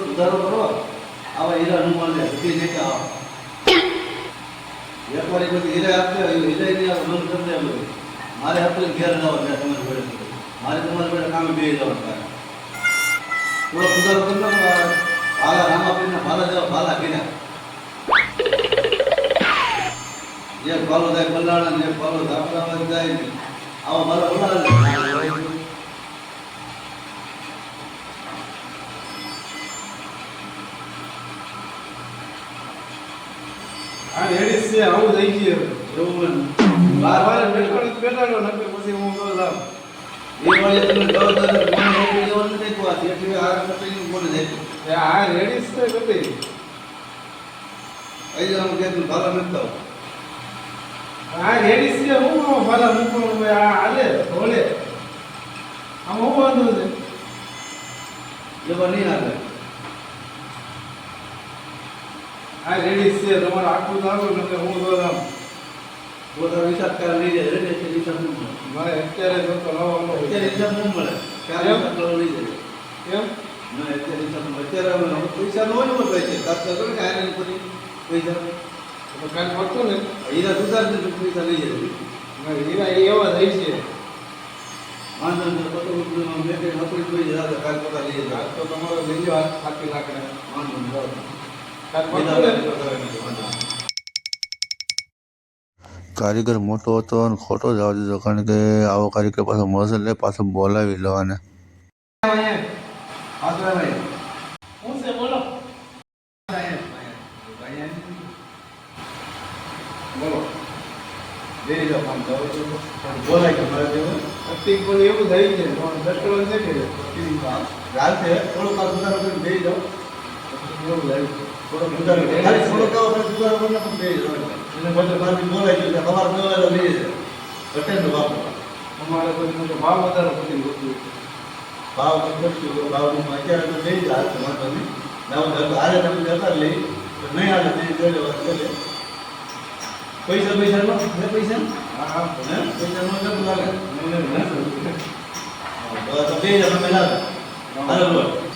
સુધારો કરો આવા હીરા હનુમાન ને હજી નહીં આવો એક વાર બધી હીરા આપશે હીરા ની મન કરી દે મારે આપણે ઘેર જવા ત્યાં તમારી જોડે મારે તમારી જોડે કામે બે જવાનું થાય થોડો સુધારો કરી નાખો ભાલા રામાપીને ભાલા જેવા ભાલા કીધા એક ભાલો જાય બલ્લાણા ને એક ભાલો ધાપડામાં જાય આવા ભાલા બોલાવે આ લેડીઝ છે આવું થઈ ગયું એવું બાર બાર બેઠાડો બેઠાડો નકે પછી હું તો લાવ એ વાળે તમે દો દો મને નોકરી દેવાનું નથી કોઈ આ એટલે આ નોકરી કોને જાય આ લેડીઝ છે કતી આઈ જાવ કે તું ભાલા નથી થાવ આ લેડીઝ છે હું ભાલા મૂકવાનું આ હાલે ભોલે આમ હું વાંધો છે એ બની હાલે આ લેડીઝ છે તમારે આખું લાવો નકે હું તો લાવ પોતા વિચાર કર લઈ જાય એટલે તે વિચાર ન મળે મારે અત્યારે જો તો લાવવાનો અત્યારે વિચાર ન મળે ક્યારે વિચાર લઈ જાય કેમ ના અત્યારે વિચાર અત્યારે પૈસા નો હોય ને પૈસા તાત્કાલિક કરે કે આને પછી પૈસા તો કાલ પડતો ને હીરા સુધાર દે પૈસા લઈ જાય ના હીરા એવા થઈ છે વાંધો ને પતો મેં કે નોકરી કોઈ જાય કાલ પોતા લઈ જાય આજ તો તમારો લઈ લો હાથ થાકી લાકડે વાંધો ને કાલ પડતો ને કારીગર મોટો હતો અને ખોટો જવા દીધો કારણ કે આવો કારીગર પાછો મળશે એટલે પાછો બોલાવી લો અને હું છે બોલો બોલો દે દો કામ કરો પણ બોલાય કે મારે દેવું અતિક પણ એવું થઈ છે ડસ્ટરો છે કે રાત છે થોડો કાલ સુધારો કરીને દે દો એવું લાગે થોડો સુધારો ખાલી થોડો કાવ આપણે સુધારો કરીને પણ દે દો એને પછી મારી બોલાય કે સવાર બોલાય લઈ જાય અટેન્ડ વાપરો અમારે કોઈ તો ભાવ વધારે પછી ગોતું ભાવ કરશું ભાવનું અત્યારે તો લઈ જાય તમારે તમે ના હારે તમે જતા લઈ નહીં હાલે તે જોઈ લેવા ચાલે પૈસા પૈસા નો ને પૈસા હા હા હે પૈસા નો જતું લાગે નહીં તો બે જણા મેલા હાલો બોલ